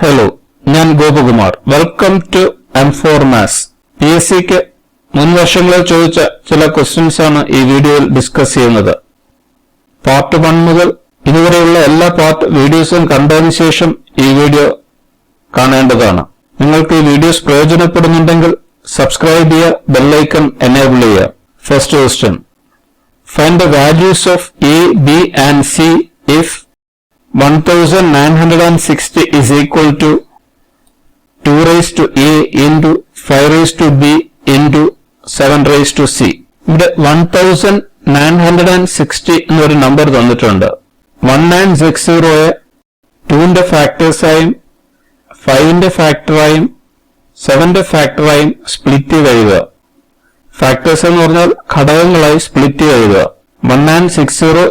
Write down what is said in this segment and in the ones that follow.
Hello, ഞാൻ Gopakumar. Welcome to M4 Maths. PSCക്ക് മുൻ വർഷങ്ങളിൽ ചോദിച്ച ചില ക്വസ്റ്റ്യൻസ് ആണ് ഈ വീഡിയോയിൽ ഡിസ്കസ് ചെയ്യുന്നത്. പാർട്ട് 1 മുതൽ ഇതുവരെയുള്ള എല്ലാ പാർട്ട് വീഡിയോസും കണ്ടതിന് ശേഷം ഈ വീഡിയോ കാണേണ്ടതാണ്. നിങ്ങൾക്ക് ഈ വീഡിയോസ് പ്രയോജനപ്പെടുന്നുണ്ടെങ്കിൽ സബ്സ്ക്രൈബ് ചെയ്യുക, ബെൽ ഐക്കൺ എനേബിൾ ചെയ്യുക. First question. Find the values of A, B and C if 1960 is equal to 2 raised to A into 5 raised to B into 7 raised to C. ഇവിടെ 1960 എന്നൊരു number തന്നിട്ടുണ്ട്. 1960യെ 2ന്റെ ഫാക്ടേഴ്സായും 5ന്റെ ഫാക്ടറായും 7ന്റെ ഫാക്ടറായും split ചെയ്ത് എഴുതുക. Factors എന്ന് പറഞ്ഞാൽ ഘടകങ്ങളായി split ചെയ്ത് എഴുതുക. 1960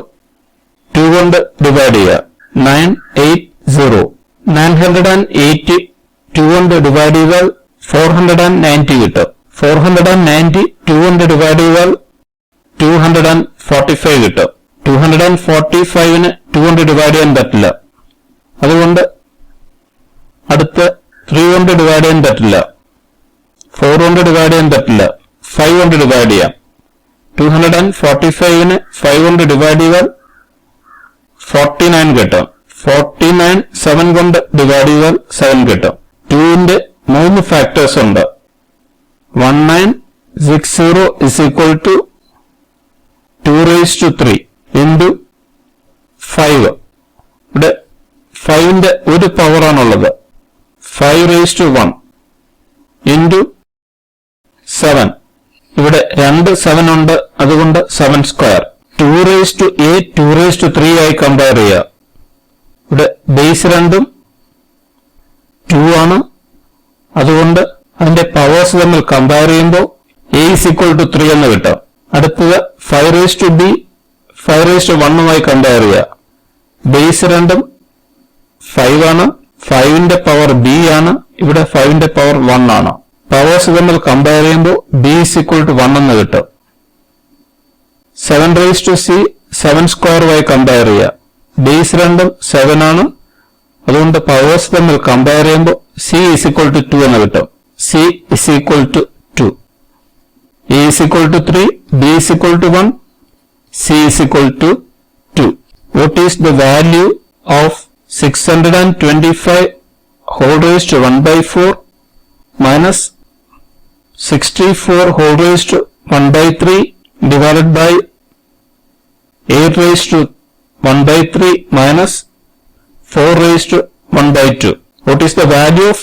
2 കൊണ്ട് ഡിവൈഡ് ചെയ്യുക. 980. 980 2 കൊണ്ട് ഡിവൈഡ് ചെയ്താൽ 490 കിട്ടും. 490 2 കൊണ്ട് ഡിവൈഡ് ചെയ്താൽ 245 കിട്ടും. 245ന് 2 കൊണ്ട് ഡിവൈഡ് ചെയ്യാൻ പറ്റില്ല. അതുകൊണ്ട് അടുത്ത് 3 കൊണ്ട് ഡിവൈഡ് ചെയ്യാൻ പറ്റില്ല, 4 കൊണ്ട് ഡിവൈഡ് ചെയ്യാൻ പറ്റില്ല, 5 കൊണ്ട് ഡിവൈഡ് ചെയ്യാം. 245ന് 5 കൊണ്ട് ഡിവൈഡ് ചെയ്താൽ 49 കിട്ടും. 49 7 കൊണ്ട് ഡിവൈഡ് ചെയ്താൽ 7 കിട്ടും. 2ന്റെ 3 ഫാക്ടേഴ്സ് ഉണ്ട്. 1960 is equal to 2 raised to 3 into 5. ഇവിടെ 5ന്റെ ഒരു പവറാണുള്ളത്. 5 raised to 1 into 7. ഇവിടെ 2 7 ഉണ്ട്, അതുകൊണ്ട് 7 square. 2 raised to 8 2 raised to 3 ആയി കമ്പയർ ചെയ്യുക. ഇവിടെ ബേസ് രണ്ടും 2 ആണ്, അതുകൊണ്ട് അതിന്റെ പവേഴ്സ് തമ്മിൽ കമ്പയർ ചെയ്യുമ്പോൾ A is equal to 3 എന്ന് കിട്ടും. അടുത്തത് 5 raised to B 5 raised to 1 compare ചെയ്യുക. ബേസ് രണ്ടും 5 ആണ്, 5ന്റെ പവർ B ആണ്, ഇവിടെ 5ന്റെ പവർ 1 ആണ്. പവേഴ്സ് തമ്മിൽ കമ്പയർ ചെയ്യുമ്പോൾ B is equal to 1 എന്ന് കിട്ടും. 7 raised to C 7 സ്ക്വയറുമായി കമ്പയർ ചെയ്യുക. ബേസ് രണ്ടും 7 ആണ്, അതുകൊണ്ട് പവേഴ്സ് തമ്മിൽ കമ്പയർ ചെയ്യുമ്പോൾ C is equal to 2 എന്ന് കിട്ടും. C is equal to 2. A is equal to 3, B is equal to 1, C is equal to 2. What is the value of 625 whole raised to 1 by 4 minus 64 whole raised to 1 by 3 divided by 8 raised to 1 by 3 minus 4 raised to 1 by 2. What is the value of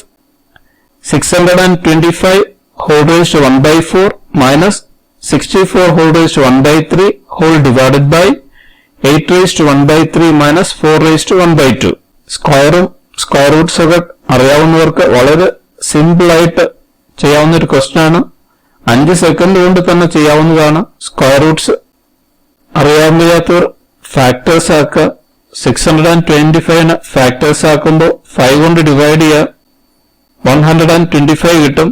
625 whole raised to 1 by 4 minus 64 whole raised to 1 by 3 whole divided by 8 raised to 1 by 3 minus 4 raised to 1 by 2. സ്ക്വയറും square Roots ഒക്കെ അറിയാവുന്നവർക്ക് വളരെ simple ആയിട്ട് ചെയ്യാവുന്ന ഒരു question ആണ്. 5 second കൊണ്ട് തന്നെ ചെയ്യാവുന്നതാണ്. സ്ക്വയർ റൂട്ട്സ് അറിയാൻ വയ്യാത്തവർ ഫാക്ടേഴ്സ് ആക്കുക. 625ന് ഫാക്ടേഴ്സ് ആക്കുമ്പോൾ 5 കൊണ്ട് ഡിവൈഡ് ചെയ്യുക, 125 കിട്ടും.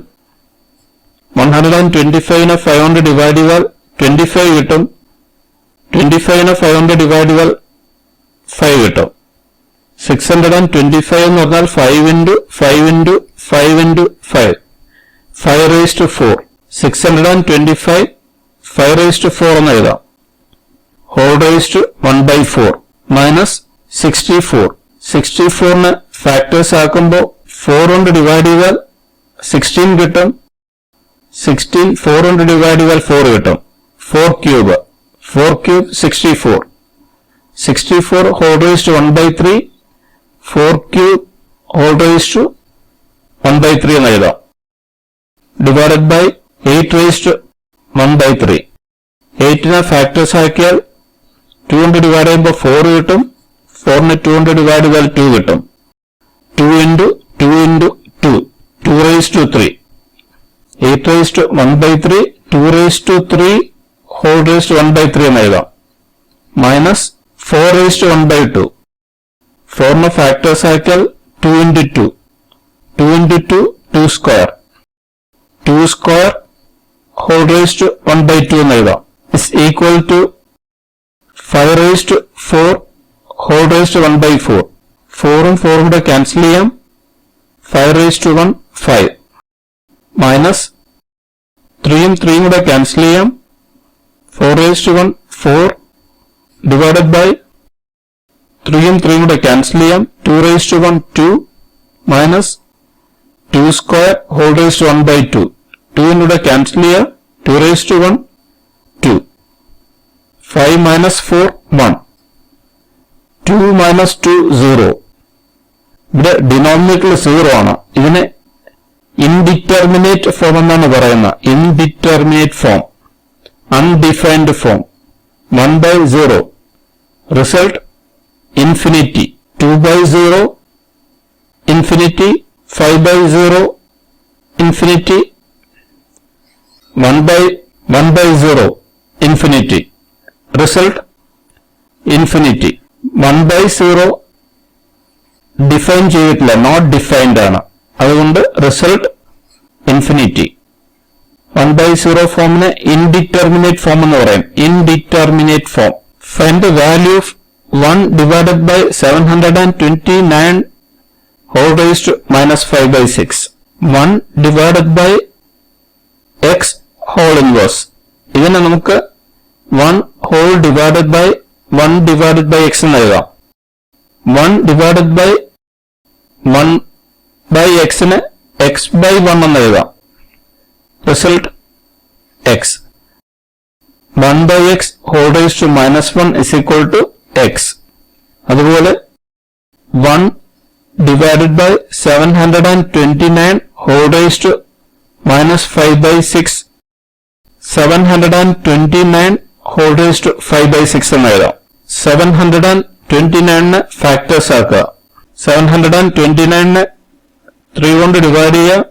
125ന് 5 കൊണ്ട് ഡിവൈഡ് ചെയ്താൽ 25 കിട്ടും. 25ന് 5 കൊണ്ട് ഡിവൈഡ് ചെയ്താൽ 5 കിട്ടും. 625 എന്ന് പറഞ്ഞാൽ 5 into 5 into 5 into 5, 5 raised to 4. 625 5 raised to 4 എന്ന് എഴുതാം. whole raised to 1 by 4 minus 64. 64ന് factors ആക്കുമ്പോൾ 4 കൊണ്ട് ഡിവൈഡ് ചെയ്താൽ 16 കിട്ടും. 16 4 കൊണ്ട് ഡിവൈഡ് ചെയ്താൽ 4 കിട്ടും. 4 cube 64. 64 whole raised to 1 by 3 4 cube whole raised to 1 by 3 എന്ന് എഴുതാം. Divided by 8 raised to 1 by 3. 8നെ ഫാക്ടേഴ്സ് ആക്കിയാൽ 2 കൊണ്ട് ഡിവൈഡ് ചെയ്യുമ്പോൾ 4 കിട്ടും. 4നെ 2 കൊണ്ട് ഡിവൈഡ് ചെയ്താൽ 2 കിട്ടും. 2 into 2 into 2 2 raised to 3. 8 raised to 1 by 3 2 raised to 3 whole raised to 1 by 3 എന്ന് എഴുതാം. Minus 4 raised to 1 by 2. 4നെ ഫാക്ടേഴ്സ് ആക്കിയാൽ 2 into 2 2 into 2 2 square. 2 square whole raised to 1 by 2 എന്ന് എഴുതാം. is equal to 5 raised to 4 whole raised to 1 by 4. 4 ഉം 4 കൂടെ cancel ചെയ്യാം. 5 raised to 1 5 minus 3യും 3യും കൂടെ ക്യാൻസൽ ചെയ്യാം. 4 raised to 1 4 divided by 3യും 3യും കൂടെ ക്യാൻസൽ ചെയ്യാം. 2 raised to 1 2 minus 2 square whole raised to 1 by 2. 2യും കൂടെ ക്യാൻസൽ ചെയ്യാം. 2 raised to 1 2. 5 minus 4 1. 2 minus 2 0. ഇവിടെ ഡിനോമിനേറ്ററിൽ 0 ആണ്. ഇതിനെ ഇൻഡിറ്റർമിനേറ്റ് ഫോം എന്നാണ് പറയുന്നത്. Indeterminate form, undefined form. 1 by 0. Result infinity. 2 by 0 infinity. 5 by 0 infinity. 1 by 0 infinity. Result infinity. 1 by 0 define ചെയ്തിട്ടില്ല, not defined ആണ്. അതുകൊണ്ട് റിസൾട്ട് ഇൻഫിനിറ്റി. 1 by 0 ഫോമിന് ഇൻഡിറ്റർമിനേറ്റ് ഫോം എന്ന് പറയും. Indeterminate form. Find the value of 1 divided by 729 whole raised to minus 5 by 6. 1 divided by x whole inverse. ഇതിനെ നമുക്ക് 1 whole divided by 1 divided by x എന്ന് എഴുതാം. 1 divided by 1 by x ന് x by 1 എന്ന് എഴുതാം. Result x. 1 by x whole raised to minus 1 is equal to x. അതുപോലെ 1 divided by 729 whole raised to minus 5 by 6. 729 whole raised to 5 by 6 എന്ന് എഴുതാം. 729 factors ആക്കുക. 729 3 കൊണ്ട് ഡിവൈഡ് ചെയ്യുക.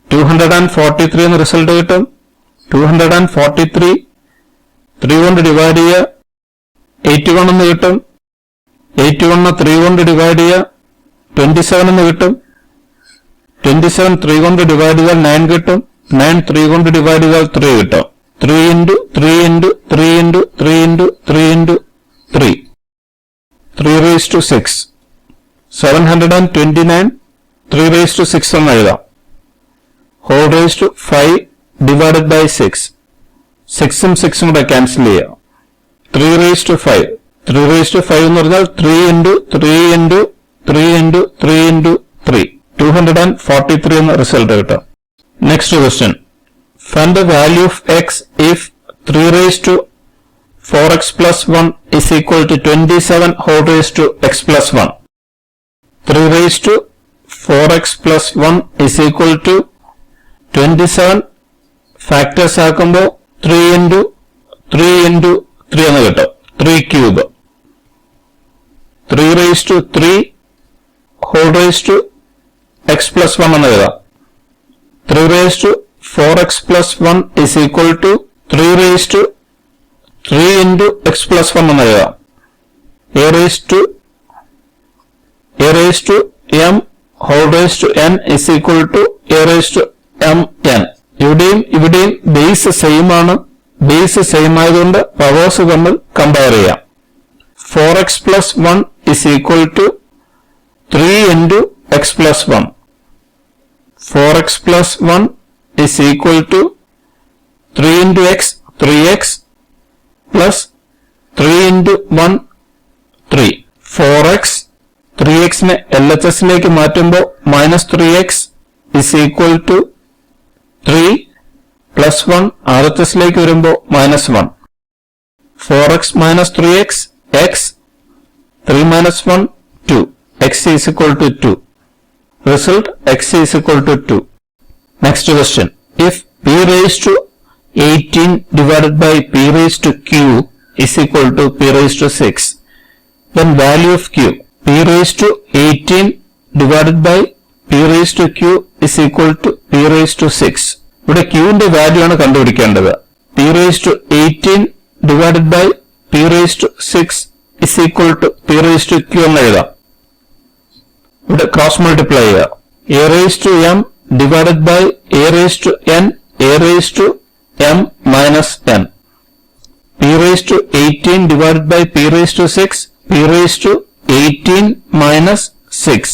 243 എന്ന് റിസൾട്ട് കിട്ടും. 243 3 കൊണ്ട് ഡിവൈഡ് ചെയ്യുക. 81 എന്ന് കിട്ടും. 81 3 കൊണ്ട് ഡിവൈഡ് ചെയ്യുക. 27 എന്ന് കിട്ടും. 27 3 കൊണ്ട് ഡിവൈഡ് ചെയ്താൽ 9 കിട്ടും. 9 3 കൊണ്ട് ഡിവൈഡ് ചെയ്താൽ 3 കിട്ടും. 3 into 3 into 3 into 3 into 3 into 3. 3 raised to 6. 729 3 raised to 6 എന്ന് എഴുതാം. Whole raised to 5 divided by 6. 6ഉം 6ഉം കൂടെ ക്യാൻസൽ ചെയ്യാം. 3 raised to 5. 3 raised to 5 എന്ന് പറഞ്ഞാൽ 3 into 3 into 3 into 3 into 3. 243 എന്ന റിസൾട്ട് കിട്ടും. Next question. Find the value of x if 3 raised to 4x plus 1 is equal to 27 whole raised to x plus 1. 3 raised to 4x plus 1 is equal to 27 factors ആക്കുമ്പോൾ 3 into 3 into 3 എന്ന് കിട്ടും. 3 cube. 3 raised to 3 whole raised to x plus 1 എന്ന് എഴുതാം. 3 raised to 4x plus 1 is equal to 3 raised to 3 into x plus 1 എന്ന് എഴുതാം. a raised to m whole raised to n is equal to a raised to m n. ഇവിടെയും base same ആണ്. Base same ആയതുകൊണ്ട് powers തമ്മിൽ compare ചെയ്യാം. 4x plus 1 is equal to 3 into x plus 1. 4x plus 1 is equal to 3 into x 3x plus 3 into 1 3. 4x 3x നെ LHSലേക്ക് മാറ്റുമ്പോൾ minus 3x is equal to 3 plus 1 RHSലേക്ക് വരുമ്പോൾ minus 1. 4x minus 3x x. 3 minus 1 2. x is equal to 2. Result x is equal to 2. Next question. If p raised to 18 divided by p raised to q is equal to p raised to 6, then value of q. p raised to 18 divided by p raised to q is equal to p raised to 6. ഇവിടെ q ന്റെ value ആണ് കണ്ടുപിടിക്കേണ്ടത്. p raised to 18 divided by p raised to 6 is equal to p raised to q എന്ന് എഴുതാം. ഇവിടെ cross multiply ചെയ്യുക. a raised to m divided by a raised to n, a raised to m minus n. p raised to 18 divided by p raised to 6, p raised to 18 minus 6.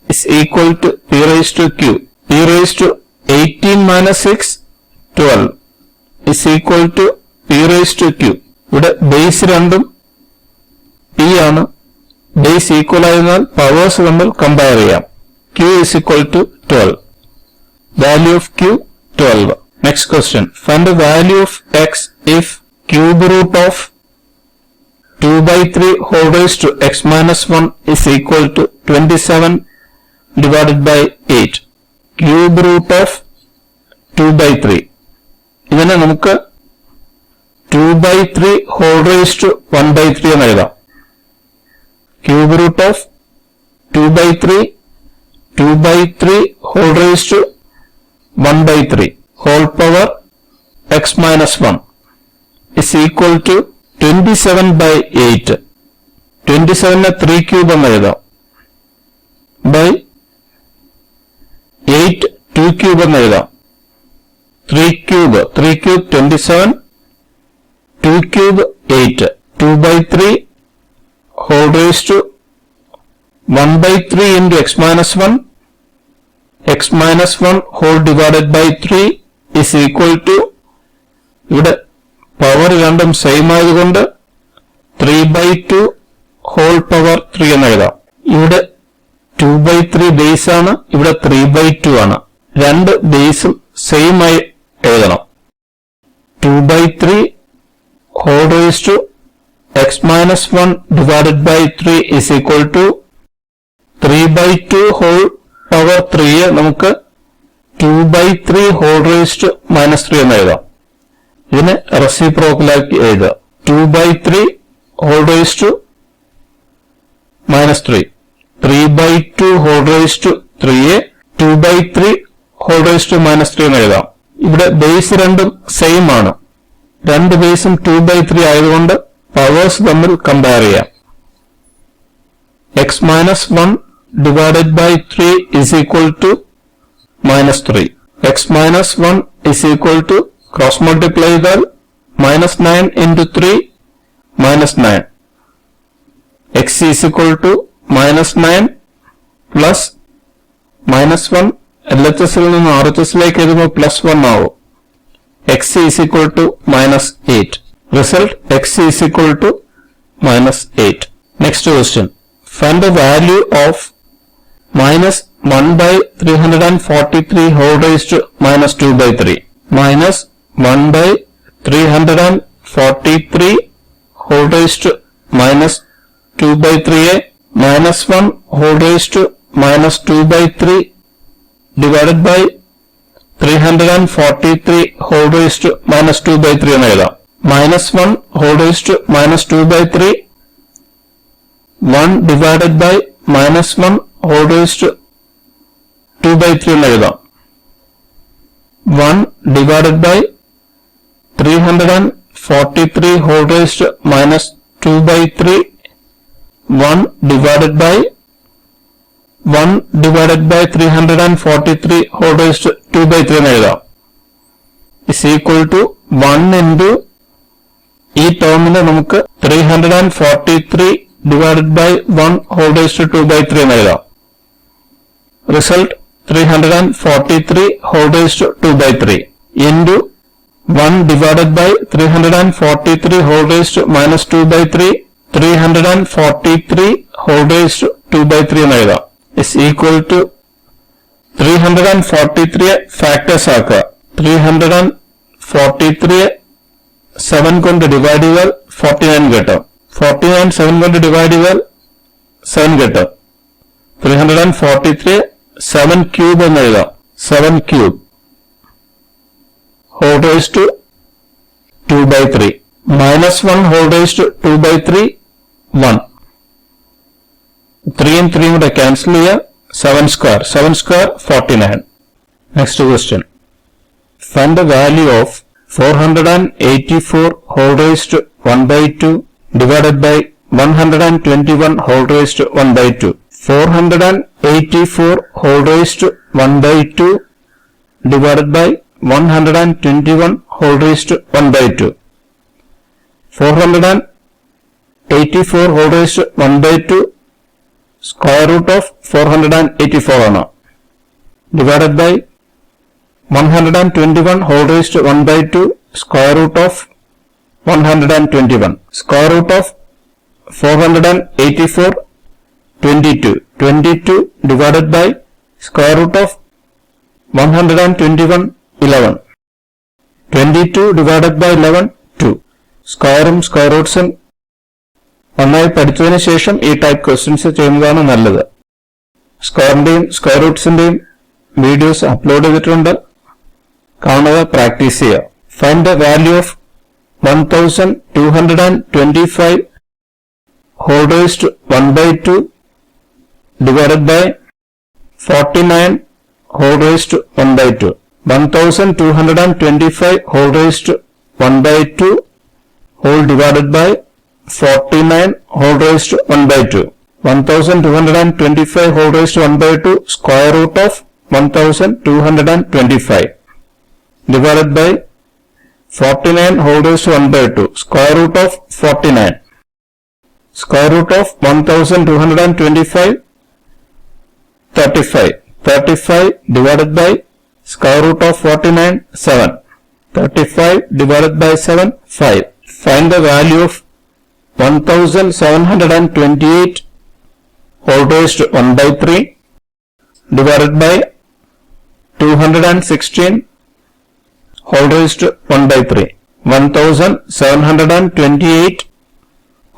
p is equal to p raised to q. p raised to 18 minus 6, 12 is equal to p raised to q. ഇവിടെ base രണ്ടും p ആണ്. Base equal ആയതിനാൽ powers തമ്മിൽ compare ചെയ്യാം. q is equal to 12. Value of q 12. Next question. Find the value of x if cube root of 2 by 3 whole raised to x minus 1 is equal to 27 divided by 8. Cube root of 2 by 3. ഇതിനെ നമുക്ക് 2 by 3 whole raised to 1 by 3 എന്ന് എഴുതാം. Cube root of 2 by 3 whole raised to 1 by 3 whole power x minus 1 is equal to 27 by 8. 27നെ 3 cube എന്ന് എഴുതാം. by 8 2 cube എന്ന് എഴുതാം. 3 cube 27, 2 cube 8, 2 by 3 whole raised to 1 by 3 into x minus 1, x minus 1 whole divided by 3 is equal to, ഇവിടെ power രണ്ടും same ആയതുകൊണ്ട് 3 by 2 whole power 3 എന്ന് എഴുതാം. ഇവിടെ 2 by 3 ബേസ് ആണ്, ഇവിടെ 3 by 2 ആണ്. രണ്ട് ബേസും സെയിം ആയി എഴുതണം. 2 by 3 whole raised to x minus 1 divided by 3 is equal to 3 by 2 whole power 3 നമുക്ക് 2 by 3 whole raised to minus 3 എന്ന് എഴുതാം. ഇതിനെ റെസിപ്രോക്കലാക്കി എഴുതുക. 2 by 3 whole raised to minus 3. 3 by 2 whole raised to 3 2 by 3 whole raised to minus 3 എന്ന് എഴുതാം. ഇവിടെ base രണ്ടും same ആണ്. രണ്ട് ബേസും 2 by 3 ആയതുകൊണ്ട് പവേഴ്സ് തമ്മിൽ കമ്പയർ ചെയ്യാം. x minus 1 divided by 3 is equal to minus 3. x minus 1 is equal to cross multiply ചെയ്താൽ minus 9 into 3 minus 9. x is equal to minus 9 plus minus 1 LHSൽ നിന്ന് RHSലേക്ക് എഴുതുമ്പോൾ plus 1 ആവും. x is equal to minus 8. Result x is equal to minus 8. Next question. Find the value of minus 1 by 343 whole raised to minus 2 by 3. Minus 1 by 343 whole raised to minus 2 by 3a minus 1 whole raised to minus 2 by 3 divided by 343 whole raised to minus 2 by 3 എന്ന് എഴുതാം. minus 1 whole raised to minus 2 by 3 1 divided by minus 1 whole raised to 2 by 3 എന്ന് എഴുതാം. 1 divided by 343 whole raised to minus 2 by 3 1 divided by 343 whole raised to 2 by 3 എന്ന് എഴുതാം. is equal to 1 into ഈ ടേമിനെ നമുക്ക് 343 divided by 1 whole raised to 2 by 3 എന്ന് എഴുതാം. Result 343 whole raised to 2 by 3 into 1 divided by 343 whole raised to minus 2 by 3 343 whole raised to 2 by 3 എന്ന് എഴുതാം. is equal to 343 factors ആക്കുക. 343 7 കൊണ്ട് divide ചെയ്താൽ 49 കിട്ടും. 49 7 കൊണ്ട് ഡിവൈഡ് ചെയ്താൽ 7 കിട്ടും. 343 7 ക്യൂബ് എന്ന് എഴുതാം. 7 cube whole raised to 2 by 3 minus 1 whole raised to 2 by 3 1. 3 and 3 കൂടെ ക്യാൻസൽ ചെയ്യുക. 7 square 49. Next question. Find the value of 484 whole raised to 1 by 2 divided by 121 whole raised to 1 by 2. 484 whole raised to 1 by 2 divided by 121 whole raised to 1 by 2. 484 whole raised to 1 by 2 square root of 484 ആണ്. Divided by 121 whole raised 1/2 square root of 121. Square root of 484 22 divided by square root of 121 11. 22 divided by 11 2. സ്ക്വയറും square റൂട്ട്സും നന്നായി പഠിച്ചതിന് ശേഷം ഈ type questions ചെയ്യുന്നതാണ് നല്ലത്. സ്ക്വയറിന്റെയും square റൂട്ട്സിന്റെയും videos upload ചെയ്തിട്ടുണ്ട്, കാണുക, പ്രാക്ടീസ് ചെയ്യുക. Find the value of 1225 whole raised to 1/2 divided by 49 whole raised to 1/2. 1225 whole raised to 1/2 whole divided by 49 whole raised to 1/2. 1225 whole raised to 1/2 square root of 1225 divided by 49 whole raised to 1/2 square root of 49. Square root of 1225 35. 35 divided by square root of 49 7. 35 divided by 7 5. Find the value of 1728 whole raised to 1/3 divided by 216 whole raised to 1/3. 1728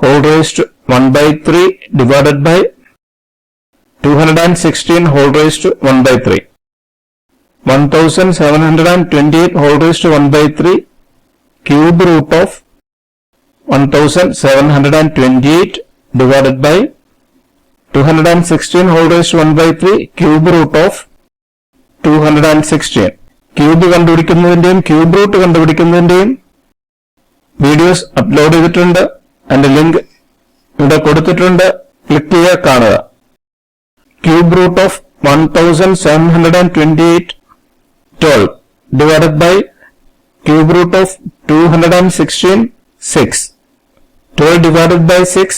whole raised to 1/3 divided by 216 whole raised to 1/3. 1728 whole raised to 1/3 cube root of 1728 divided by 216 whole raised to 1/3 cube root of 216. Cube കണ്ടുപിടിക്കുന്നതിന്റെയും cube root കണ്ടുപിടിക്കുന്നതിന്റെയും videos upload ചെയ്തിട്ടുണ്ട്. അതിന്റെ link ഇവിടെ കൊടുത്തിട്ടുണ്ട്, click ചെയ്യുക, കാണുക. Cube root of 1728 12 divided by cube root of 216 6. 12 divided by 6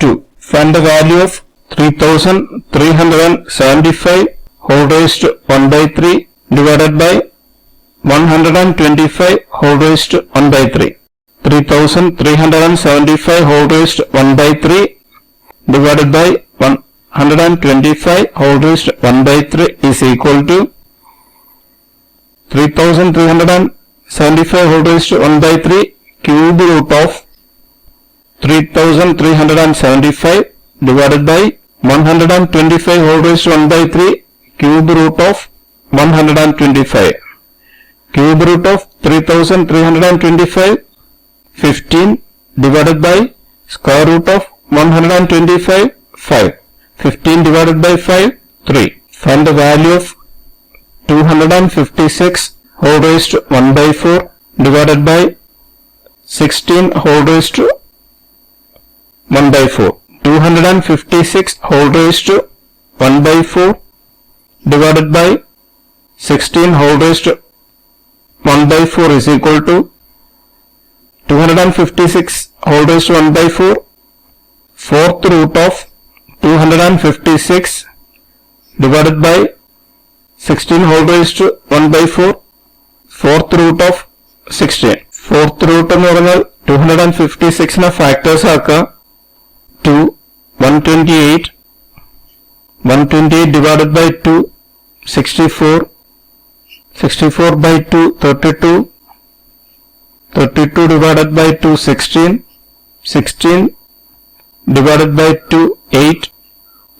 2. Find the value of 3375 whole raised to 1/3 divided by 125 whole raised to 1/3. 3375 whole raised to 1/3 divided by 125 whole raised to 1/3 is equal to 3375 whole raised to 1/3 cube root of 3375 divided by 125 whole raised to 1/3 cube root of 125. Cube root of 3325 15 divided by square root of 125 5. 15 divided by 5 3. Find the value of 256 whole raised to 1/4 divided by 16 whole raised to 1/4. 256 whole raised to 1/4 divided by 16 whole raised to 1/4 is equal to 256 whole raised to 1/4 fourth root of 256 divided by 16 whole raised to 1/4 fourth root of 16. Fourth root എന്ന് പറഞ്ഞാൽ 256 factors ആക്കുക. 2 128 128 divided by 2 64 64 by 2 32 32 divided by 2 16 16 divided by 2 8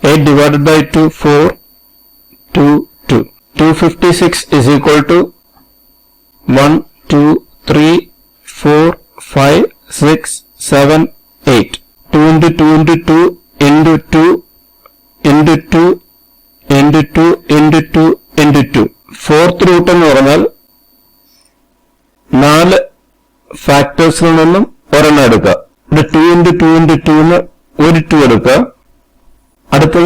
8 divided by 2 4 2 2. 256 is equal to 1 2 3 4 5 6 7 8. 2 into 2 into 2 into 2 into 2 into 2 into 2 into 2. Fourth root എന്ന് പറഞ്ഞാൽ 4 ഫാക്ടേഴ്സിൽ നിന്നും ഒരെണ്ണം എടുക്കുക. ഇവിടെ 2 into 2 into 2 ന്ന് ഒരു 2 എടുക്കുക. അടുത്ത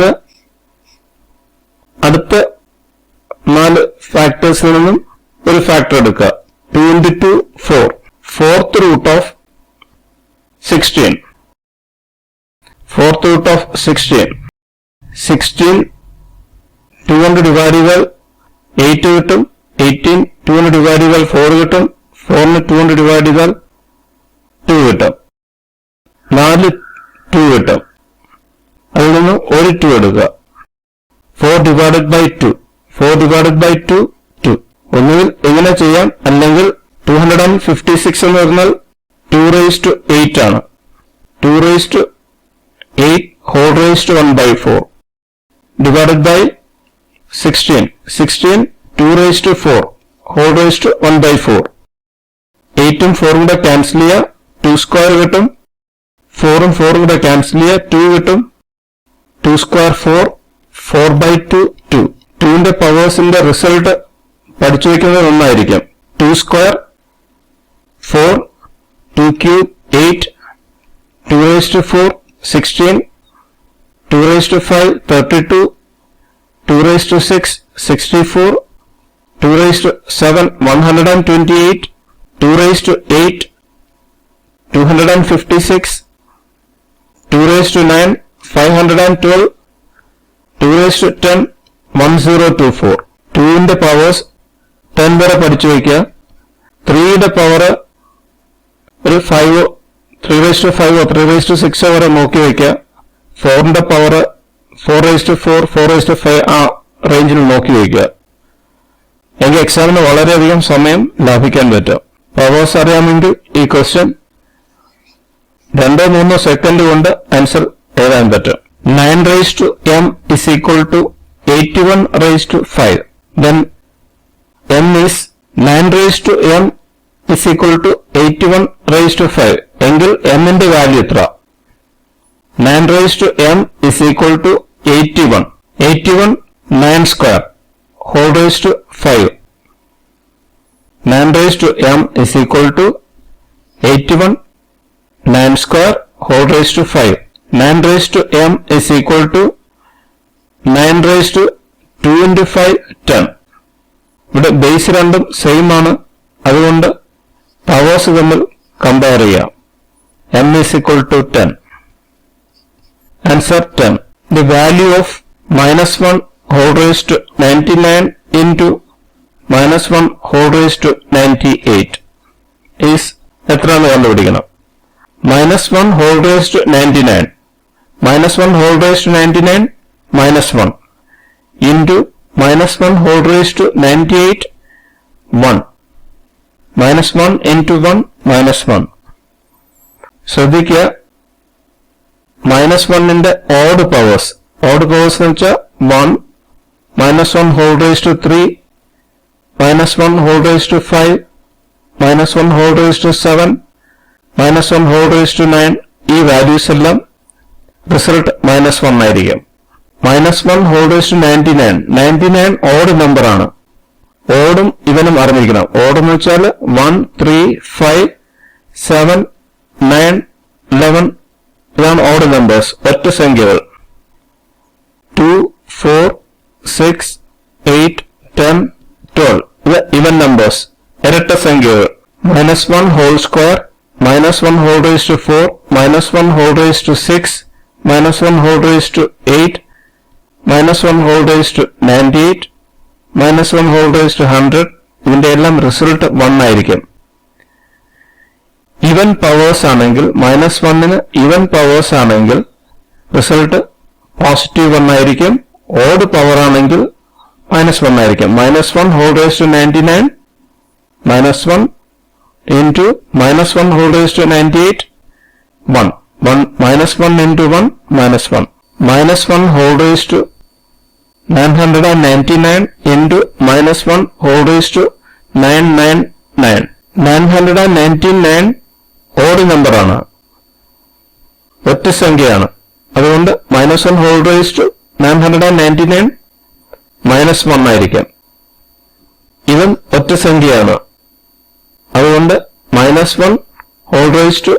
4 ഫാക്ടേഴ്സിൽ നിന്നും ഒരു ഫാക്ടർ എടുക്കുക. 2 into 2 4. Fourth root of 16. Fourth root of 16. 16 200 divided by 8 കിട്ടും. 18 200 divided by 4 കിട്ടും. 4 200 divided by 2 കിട്ടും. 4 2 കിട്ടും. അതിൽ നിന്ന് ഒരു 2 എടുക്കുക. 4 divided by 2 4 divided by 2 2. ഒന്നുകിൽ ഇങ്ങനെ ചെയ്യാം, അല്ലെങ്കിൽ 256 എന്ന് പറഞ്ഞാൽ 2 raised to 8 ആണ്. 2 raised to 8 whole raised to 1 by 4 divided by 16 2 raised to 4 whole raised to 1 by 4. 8 4 കൂടെ ക്യാൻസൽ ചെയ്യുക, 2 സ്ക്വയർ കിട്ടും. 4 4 കൂടെ ക്യാൻസൽ ചെയ്യുക, 2 കിട്ടും. 2 സ്ക്വയർ 4 by 2 2. 2ന്റെ പവേഴ്സിന്റെ റിസൾട്ട് പഠിച്ചു വയ്ക്കുന്നത് ഒന്നായിരിക്കും. 2 square 4 2 cube 8 2 raised to 4 16 2 raised to 5 32 2 raised to 6 64 2 raised to 7 128 2 raised to 8 256 2 raised to 9 512 2 raised to 10 1024. 2ന്റെ powers 10 വരെ പഠിച്ചു വയ്ക്കുക. 3യുടെ പവർ ഒരു 5 3 raised to 5 3 raised to 6 വരെ നോക്കി വയ്ക്കുക. 4ന്റെ power 4 raised to 4 4 raised to 5 ആ റേഞ്ചിൽ നോക്കി വയ്ക്കുക. എങ്കിൽ എക്സാമിന് വളരെയധികം സമയം ലാഭിക്കാൻ പറ്റും. പവേഴ്സ് അറിയാമെങ്കിൽ ഈ ക്വസ്റ്റ്യൻ 2-3 സെക്കൻഡ് കൊണ്ട് ആൻസർ എഴുതാൻ പറ്റും. 9 raised to m is equal to 81 raised to 5. Then m is 9 raised to m is equal to 81 raised to 5. എങ്കിൽ m ന്റെ വാല്യൂ എത്ര? 9 raised to m is equal to 81. 81 9 square whole raised to 5. 9 raised to m is equal to 81 9 square whole raised to 5. 9 raised to m is equal to 9 raised to 2 into 5 10. ഇവിടെ base രണ്ടും same ആണ്, അതുകൊണ്ട് powers തമ്മിൽ compare ചെയ്യാം. m is equal to 10. Answer 10. The value of minus 1 whole raised to 99 into minus 1 whole raised to 98 is എത്രയാണെന്ന് കണ്ടുപിടിക്കണം. minus 1 whole raised to 99 minus 1 whole raised to 99 minus 1 into minus 1 whole raised to 98 1 minus 1 into 1 minus 1. ശ്രദ്ധിക്കുക, minus 1ന്റെ odd powers എന്ന് വെച്ചാൽ 1 minus 1 whole raised to 3 minus 1 whole raised to 5 minus 1 whole raised to 7 minus 1 whole raised to 9. ഈ values എല്ലാം result -1 ആയിരിക്കും. minus 1 whole raised to 99 odd number ആണ്. ഓഡും ഇവനും അറിഞ്ഞിരിക്കണം. Odd എന്ന് വെച്ചാൽ 1 3 5 7 9 11 ഇതാണ് ഓഡ് നമ്പേഴ്സ്, ഒറ്റ സംഖ്യകൾ. 2 4 6 8 10 12 ഇത് ഇവൻ നമ്പേഴ്സ്, ഇരട്ട സംഖ്യകൾ. -1 whole square -1 whole raised to 4 -1 whole raised to 6 -1 whole raised to 8 -1 whole raised to 98 -1 whole raised to 100. ഇതിന്റെ എല്ലാം റിസൾട്ട് 1 ആയിരിക്കും. ഇവൻ പവേഴ്സ് ആണെങ്കിൽ -1ന് ഇവൻ പവേഴ്സ് ആണെങ്കിൽ റിസൾട്ട് പോസിറ്റീവ് 1 ആയിരിക്കും. ഓഡ് പവർ ആണെങ്കിൽ -1 ആയിരിക്കും. -1 whole raised to 99 -1 into -1 whole raised to 98 1 -1 into 1 -1 -1 whole raised to 999 into -1 whole raised to 999. 999 odd number ആണ്, ഒറ്റ സംഖ്യയാണ്. അതുകൊണ്ട് -1 whole raised to 999 -1 ആയിരിക്കും. ഇവൻ ഒറ്റ സംഖ്യയാണ്, അതുകൊണ്ട് -1 whole raised to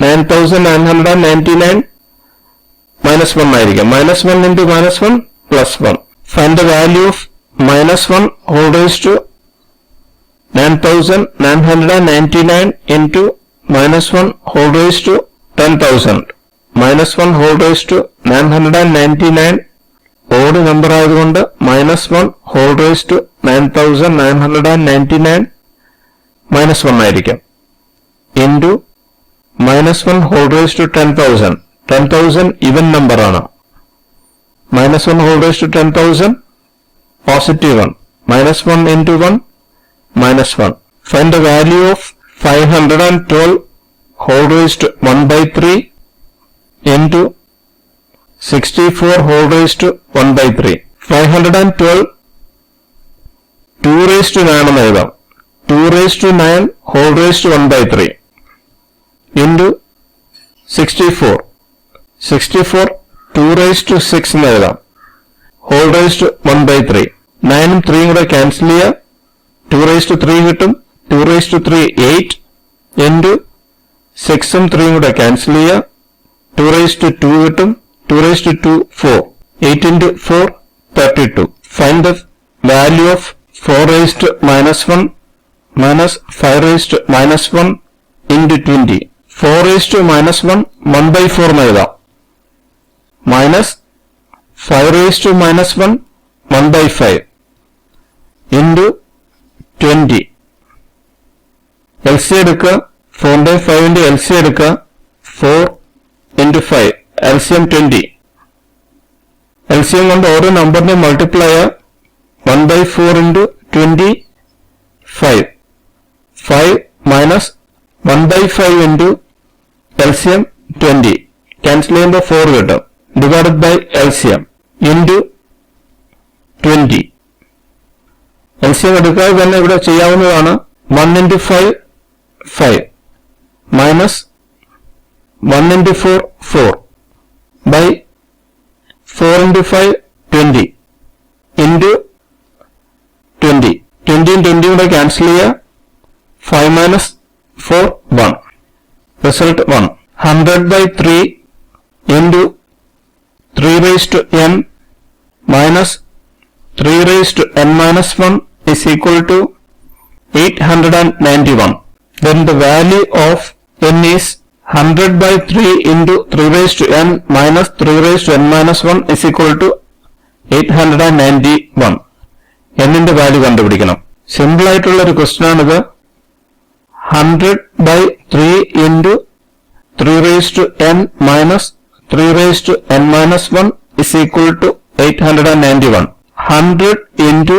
9999 -1 ആയിരിക്കും. -1 into -1 +1. Find the value of -1 whole raised to 9999 into -1 whole raised to 10,000. -1 whole raised to 999 odd number ആയതുകൊണ്ട് -1 whole raised to 9999 -1 ആയിരിക്കും. into -1 whole raised to 10,000. 10,000 even number ആണ്. -1 whole raised to 10,000 positive 1. -1 into 1 -1. Find the value of 512 whole raised to 1 by 3 into 64 whole raised to 1 by 3. 512 2 raised to 9 എന്ന് എഴുതാം. 2 raised to 9 whole raised to 1 by 3 into 64. 64 2 raised to 6 എന്ന് എഴുതാം. whole raised to 1 by 3. 9 ഉം 3 കൂടെ cancel ചെയ്യുക. 2 raised to 3 കിട്ടും. 2 raised to 3 8 into 6 ഉം 3 കൂടെ ക്യാൻസൽ ചെയ്യുക. 2 raised to 2 കിട്ടും. 2 raised to 2 4. 8 into 4 32. Find the value of 4 raised to -1 minus 5 raised to -1 into 20. 4 raised to -1 1 by 4 എന്ന് എഴുതാം. minus 5 raised to -1 1 by 5 into 20. LCM എടുക്കുക. 4 by 5 into LCM എടുക്കുക. 4 into 5 LCM 20. LCM കൊണ്ട് ഓരോ നമ്പറിനെ multiply ചെയ്യുക. 1 by 4 into 20 5. 5 minus 1 by 5 into LCM 20. Cancel ചെയ്യുമ്പോൾ 4 കിട്ടും. divided by LCM into 20. LCM എടുക്കാതെ തന്നെ ഇവിടെ ചെയ്യാവുന്നതാണ്. 1 into 5 5 minus 1 into 4 4 by 4 into 5 20 into 20. 20 20 കൂടെ ക്യാൻസൽ ചെയ്യുക. 5 minus 4 1. result 1. 100 by 3 into 3 raised to n minus 3 raised to n minus 1 is equal to 891. Then the value of n is 100 by 3 into 3 raised to n minus 3 raised to n minus 1 is equal to 891. എന്നിന്റെ value കണ്ടുപിടിക്കണം. Simple ആയിട്ടുള്ള ഒരു question ആണിത്. 100 by 3 into 3 raised to n minus 3 raised to n minus 1 is equal to 891. 100 into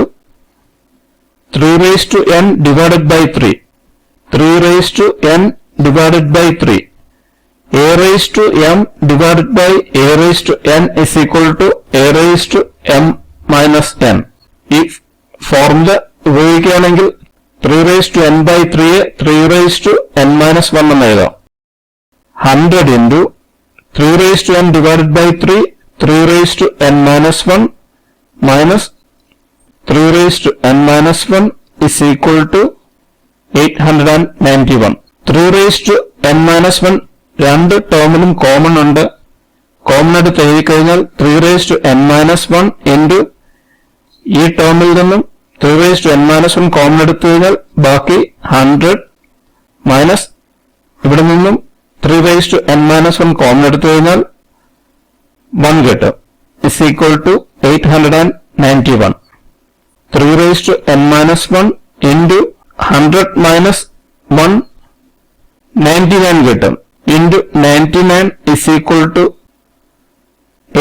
3 raised to n divided by 3. 3 raised to n divided by 3. a raised to m divided by a raised to n is equal to a raised to m minus n. ഈ formula ഉപയോഗിക്കുകയാണെങ്കിൽ 3 raised to n by 3 3 raised to n minus 1 എന്ന് എഴുതാം. 100 into 3 raised to n divided by 3 3 raised to n minus 1 minus 3 raised to n minus 1 is equal to 891. 3 raised to n minus 1 രണ്ട് ടേമിലും common ഉണ്ട്. Common എടുത്ത് എഴുതി കഴിഞ്ഞാൽ 3 raised to n minus 1 into ഈ ടേമിൽ നിന്നും 3 raised to n minus 1 common എടുത്തു കഴിഞ്ഞാൽ ബാക്കി 100 മൈനസ് ഇവിടെ നിന്നും 3 raised to n minus 1 common എടുത്തു കഴിഞ്ഞാൽ 1 കിട്ടും. is equal to 891. 3 raised to n minus 1 into 100 minus 1 99 കിട്ടും. into 99 is equal to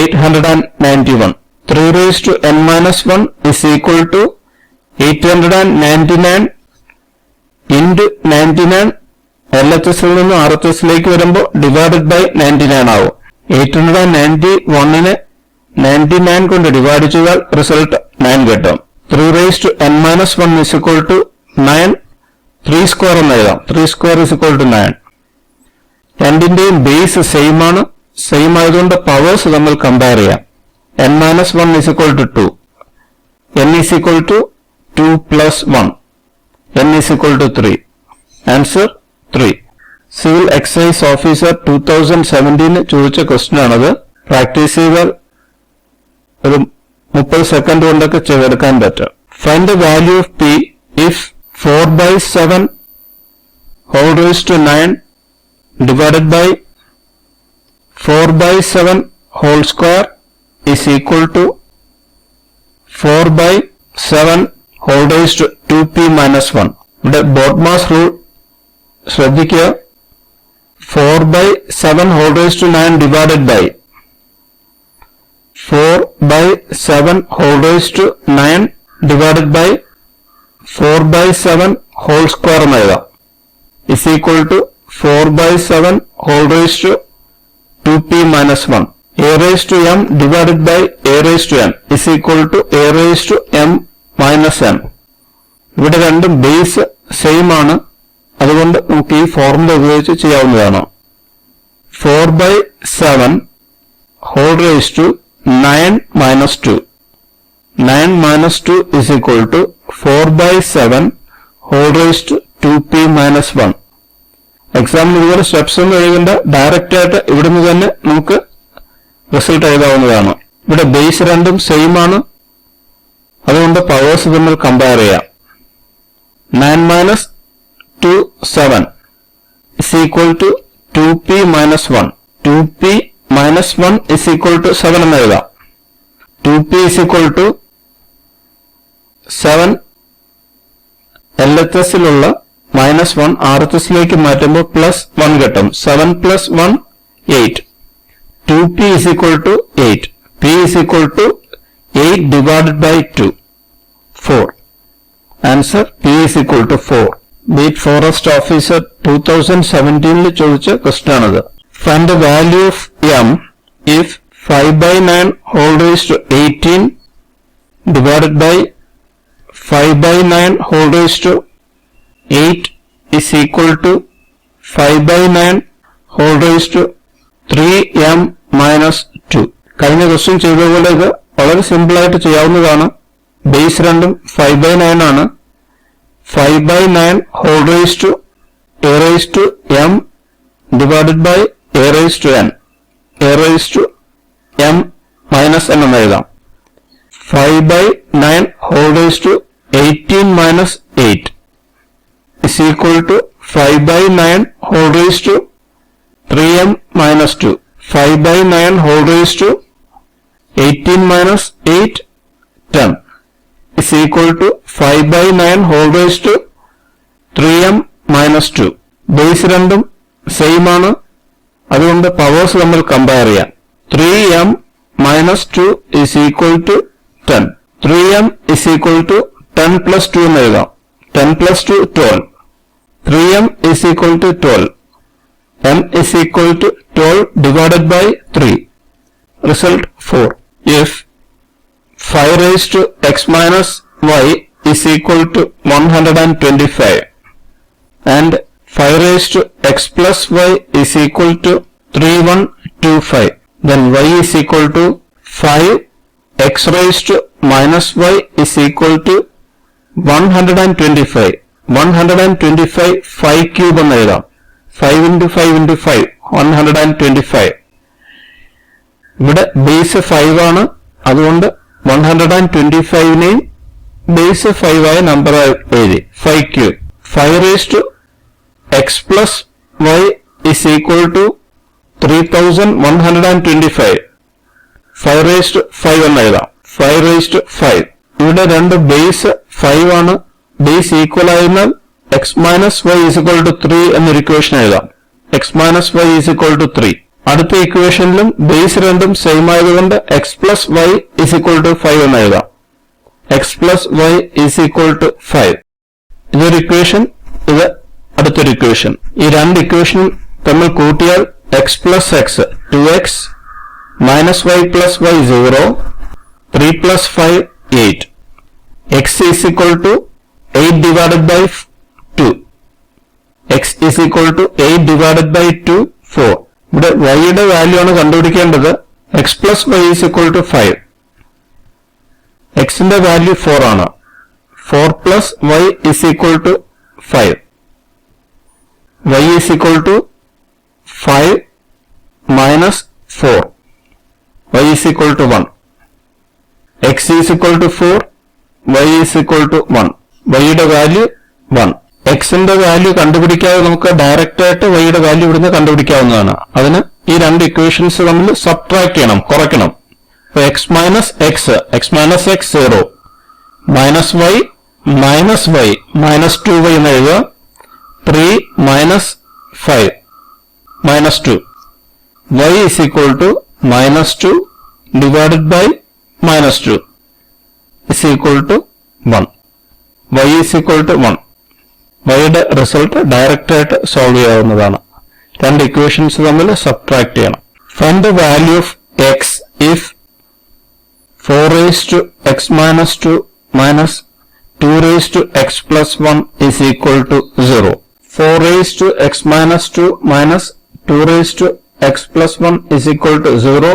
891. 3 raised to n minus 1 is equal to 899 into 99. LHS ൽ നിന്ന് RHS ലേക്ക് വരുമ്പോൾ ഡിവൈഡഡ് ബൈ 99 ആവും. 891നെ 99 കൊണ്ട് ഡിവൈഡ് ചെയ്താൽ റിസൾട്ട് 9 കിട്ടും. 3 raised to n minus 1 is equal to 9. 3 square എന്ന് എഴുതാം. 3 square is equal to 9. രണ്ടിന്റെയും ബേസ് സെയിം ആണ്. സെയിം ആയതുകൊണ്ട് പവേഴ്സ് നമ്മൾ കമ്പയർ ചെയ്യാം. n minus 1 is equal to 2. n is equal to 2 plus 1. n is equal to 3. Answer 3. Civil excise officer 2017 ചോദിച്ച question ആണത്. Practice ചെയ്താൽ ഒരു 30 സെക്കൻഡ് കൊണ്ടൊക്കെ ചെയ്തെടുക്കാൻ പറ്റും. Find the value of p if 4 by 7 whole raised to 9 divided by 4/7 whole square is equal to 4/7 whole raised to 2p minus 1. ഇവിടെ BODMAS rule ശ്രദ്ധിക്കുക. 4/7 whole raised to 9 divided by 4/7 whole raised to 9 divided by 4/7 whole square എന്ന് എഴുതാം is equal to 4/7 whole raised to 2p minus 1. a raised to m divided by a raised to n is equal to a raised to m minus n. ഇവിടെ രണ്ടും base same ആണ്, അതുകൊണ്ട് നമുക്ക് ഈ formula ഉപയോഗിച്ച് ചെയ്യാവുന്നതാണ്. 4/7 whole raised to 9 minus 2. 9 minus 2 is equal to 4/7 whole raised to 2p minus 1. എക്സാമിന് ഇതുപോലെ സ്റ്റെപ്സ് ഒന്നും എഴുതേണ്ട, ഡയറക്റ്റ് ആയിട്ട് ഇവിടുന്ന് തന്നെ നമുക്ക് റിസൾട്ട് എഴുതാവുന്നതാണ്. ഇവിടെ ബേസ് രണ്ടും സെയിം ആണ്, അതുകൊണ്ട് പവേഴ്സ് തമ്മിൽ കമ്പയർ ചെയ്യാം. 9 minus 2 7 is equal to 2p minus 1. 2p minus 1 is equal to 7 എന്ന് എഴുതാം. 2p is equal to 7 LHSിലുള്ള -1 RHSിലേക്ക് മാറ്റുമ്പോൾ +1 കിട്ടും. 7 plus 1 8. 2p is equal to 8. p is equal to 8 divided by 2 4. Answer p is equal to 4. Beat Forest Officer 2017 ചോദിച്ച question ആണത്. Find the value of m if 5/9 whole raised to 18 divided by 5/9 whole raised to 8 is equal to 5/9 whole raised to 3m minus 2. കഴിഞ്ഞ question ചെയ്തതുപോലെ ഇത് വളരെ simple ആയിട്ട് ചെയ്യാവുന്നതാണ്. Base രണ്ടും 5/9 ആണ്. 5/9 whole raised to a raised to m divided by a raised to n. a raised to m minus n എന്ന് എഴുതാം. 5/9 whole raised to 18 minus 8 is equal to 5/9 whole raised to 3m minus 2. 5/9 whole raised to 18 minus 8 10 is equal to 5/9 whole raised to 3m minus 2. Base രണ്ടും same ആണ്, അതുകൊണ്ട് powers നമ്മൾ compare ചെയ്യാം. 3m minus 2 is equal to 10. 3m is equal to 10 plus 2 എന്ന് എഴുതാം. 10 plus 2 12. 3m is equal to 12. m is equal to 12 divided by 3. Result 4. If 5 raised to x minus y is equal to 125 and 5 raised to x plus y is equal to 3125, then y is equal to 5 x raised to minus y is equal to 125. 125 5 cube എന്ന് എഴുതാം. 5 into 5 into 5 125. ഇവിടെ base 5 ആണ്, അതുകൊണ്ട് 125നെയും base 5 ആയ number എഴുതി. 5 cube. 5 raised to x plus y is equal to 3125. 5 raised to 5 എന്ന് എഴുതാം. 5 raised to 5. ഇവിടെ രണ്ട് ബേസ് 5 ആണ്. ബേസ് ഈക്വൽ ആയിരുന്നാൽ x minus y is equal to 3 എന്നൊരു ഇക്വേഷൻ എഴുതാം. x minus y is equal to 3. അടുത്ത ഇക്വേഷനിലും ബേസ് രണ്ടും സെയിം ആയതുകൊണ്ട് x plus y is equal to 5 എന്ന് എഴുതാം. x plus y is equal to 5. ഇതൊരു ഇക്വേഷൻ, ഇത് അടുത്തൊരു ഇക്വേഷൻ. ഈ രണ്ട് ഇക്വേഷനും തമ്മിൽ കൂട്ടിയാൽ x plus x 2x minus y plus y 0, 3 plus 5 8. x is equal to 8 divided by 2. x is equal to 8 divided by 2 4. ഇവിടെ y യുടെ വാല്യൂ ആണ് കണ്ടുപിടിക്കേണ്ടത്. x plus y is equal to 5. x ന്റെ വാല്യൂ 4 ആണ്. 4 plus y is equal to 5. y is equal to 5 minus 4. y is equal to 1. x is equal to 4. y is equal to 1. y യുടെ value 1. x ന്റെ value കണ്ടുപിടിക്കാതെ നമുക്ക് direct ആയിട്ട് y യുടെ value ഇവിടുന്ന് കണ്ടുപിടിക്കാവുന്നതാണ്. അതിന് ഈ രണ്ട് ഇക്വേഷൻസ് തമ്മിൽ സബ്ട്രാക്ട് ചെയ്യണം, കുറയ്ക്കണം. അപ്പൊ x minus x 0, minus y minus 2y എന്ന് എഴുതുക. 3 minus 5 minus 2. y is equal to minus 2 divided by minus 2 is equal to 1. y is equal to 1. yയുടെ റിസൾട്ട് ഡയറക്റ്റ് ആയിട്ട് സോൾവ് ചെയ്യാവുന്നതാണ്. രണ്ട് ഇക്വേഷൻസ് തമ്മിൽ സബ്ട്രാക്ട് ചെയ്യണം. Find the value of x if 4 raised to x minus 2 minus 2 raised to x plus 1 is equal to 0. 4 raised to x minus 2 minus 2 raised to x plus 1 is equal to 0.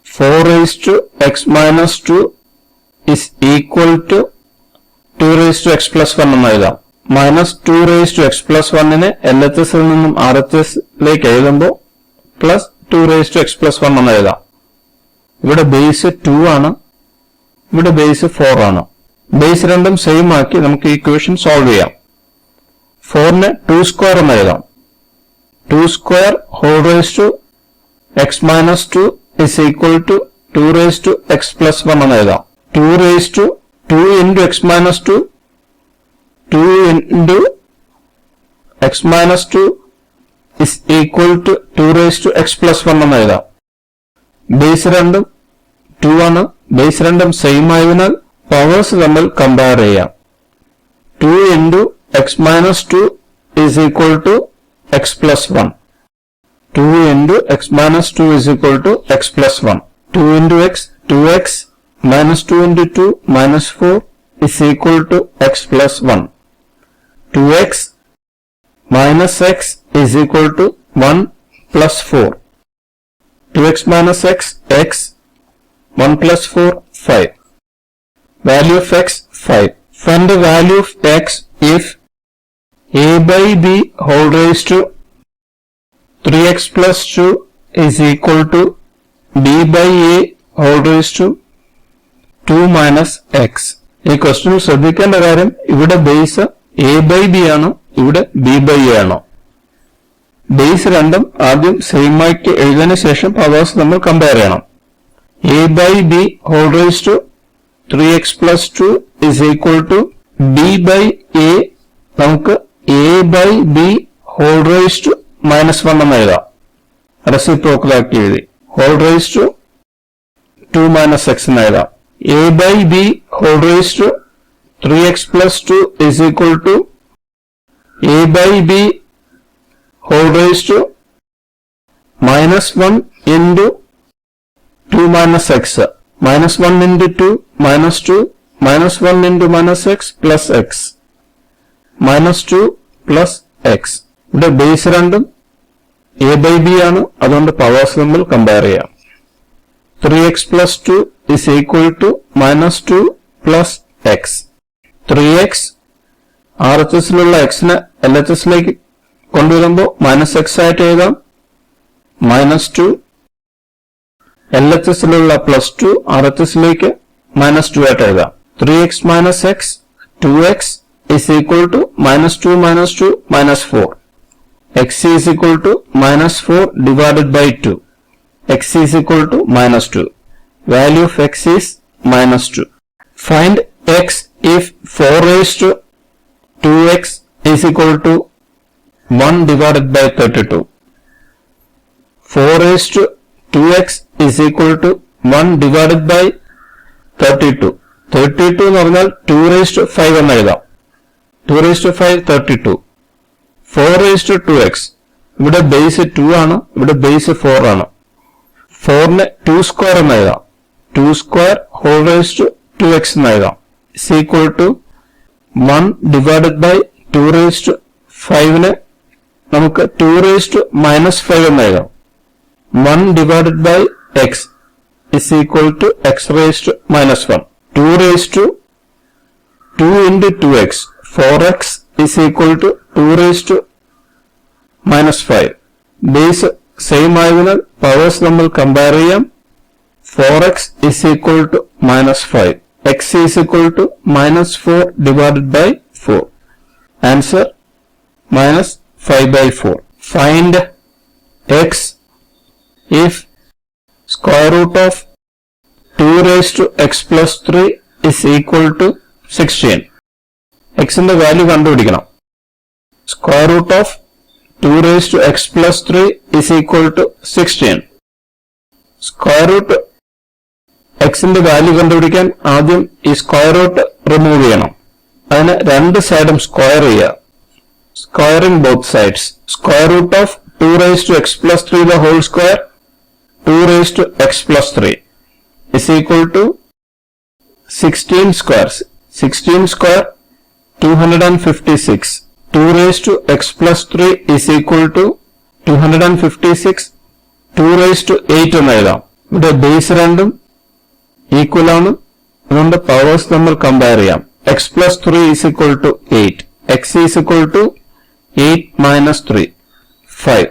4 raised to x minus 2 is equal to 2 raised to x plus 1 എന്ന് എഴുതാം. Minus 2 raised to x plus 1നെ LHS ൽ നിന്നും RHS ലേക്ക് എഴുതുമ്പോൾ plus 2 raised to x plus 1 എന്ന് എഴുതാം. ഇവിടെ base 2 ആണ്, ഇവിടെ ബേസ് 4 ആണ്. ബേസ് രണ്ടും സെയിം ആക്കി നമുക്ക് ഈ ഇക്വേഷൻ സോൾവ് ചെയ്യാം. 4നെ 2 സ്ക്വയർ എന്ന് എഴുതാം. 2 square whole raised to x minus 2 is equal to 2 raised to x plus 1 എന്ന് എഴുതാം. 2 raised to 2 into x minus 2 2 into x minus 2 is equal to 2 raised to x plus 1 എന്ന് എഴുതാം. Base രണ്ടും 2 ആണ്, base രണ്ടും same ആയതിനാൽ powers തമ്മിൽ compare ചെയ്യാം. 2 into x minus 2 is equal to x plus 1. 2 into x minus 2 is equal to x plus 1. 2 into x, 2x minus 2 into 2 minus 4 is equal to x plus 1. 2x minus x is equal to 1 plus 4. 2x minus x, x, 1 plus 4, 5. Value of x, 5. Find the value of x if a by b whole raised to 3x plus 2 is equal to b by a whole raised to 2 minus x. ഈ ക്വസ്റ്റ്യനിൽ ശ്രദ്ധിക്കേണ്ട കാര്യം ഇവിടെ base a by b ആണോ ഇവിടെ b by a ആണോ. Base രണ്ടും ആദ്യം സെയിം ആക്കി എഴുതിയതിനു ശേഷം പവേഴ്സ് നമ്മൾ കമ്പയർ ചെയ്യണം. a by b whole raised to 3x plus 2 is equal to b by a. നമുക്ക് a by b whole raised to minus 1 എന്ന് എഴുതാം. റെസിപ്രോക്കൽ ആക്കി എഴുതി. whole raised to 2 minus x എന്ന് എഴുതാം. a by b whole raised to 3x plus 2 is equal to a by b whole raised to minus 1 into 2 minus x. minus 1 into 2 minus 2 minus 1 into minus x plus x minus 2 plus x. ഇവിടെ base രണ്ടും a by b ആണ്, അതുകൊണ്ട് powers തമ്മിൽ compare ചെയ്യാം. 3x plus 2 is equal to minus 2 plus x. 3x RHSലുള്ള xനെ LHS ലേക്ക് കൊണ്ടുവരുമ്പോൾ minus x ആയിട്ട് എഴുതാം. Minus 2 LHSലുള്ള plus 2 RHS ലേക്ക് minus 2 ആയിട്ട് എഴുതാം. 3x minus x 2x is equal to minus 2 minus 2 minus 4. x is equal to minus 4 divided by 2. x is equal to minus 2. Value of x is minus 2. Find x if 4 raised to 2x is equal to 1 divided by 32. 4 raised to 2x is equal to 1 divided by 32. 32 എന്ന് പറഞ്ഞാൽ 2 raised to 5 എന്ന് എഴുതാം. 2 raised to 5 32. 4 raised to 2x. ഇവിടെ base 2 ആണ്, ഇവിടെ base 4 ആണ്. 4നെ 2 square എന്ന് എഴുതാം. 2 square whole raised to 2x എന്ന് എഴുതാം. is equal to 1 divided by 2 raised to 5നെ നമുക്ക് 2 raised to minus 5 എന്ന് എഴുതാം. 1 divided by x is equal to x raised to minus 1. 2 raised to 2 into 2x. 4x is equal to 2 raised to minus 5. Base same ആയതിനാൽ powers നമ്മൾ compare ചെയ്യാം. 4x is equal to minus 5. x is equal to minus 4 divided by 4. Answer minus 5 by 4. Find x if square root of 2 raised to x plus 3 is equal to 16. x in the value കണ്ടുപിടിക്കണം. Square root of 2 raised to x plus 3 is equal to 16. Square root x in the value കണ്ടുപിടിക്കാൻ ആദ്യം ഈ square root remove ചെയ്യണം. അതിന് രണ്ട് സൈഡും square ചെയ്യുക. Squaring both sides. Square root of 2 raised to x plus 3 the whole square, 2 raised to x plus 3 is equal to 16 squares. 16 square 256. 2 raised to x plus 3 is equal to 256. 2 raised to 8 എന്ന് എഴുതാം. ഇവിടെ base രണ്ടും equal ആണ്. അതുകൊണ്ട് powers നമ്മൾ compare ചെയ്യാം. x plus 3 is equal to 8. x is equal to 8 minus 3, 5.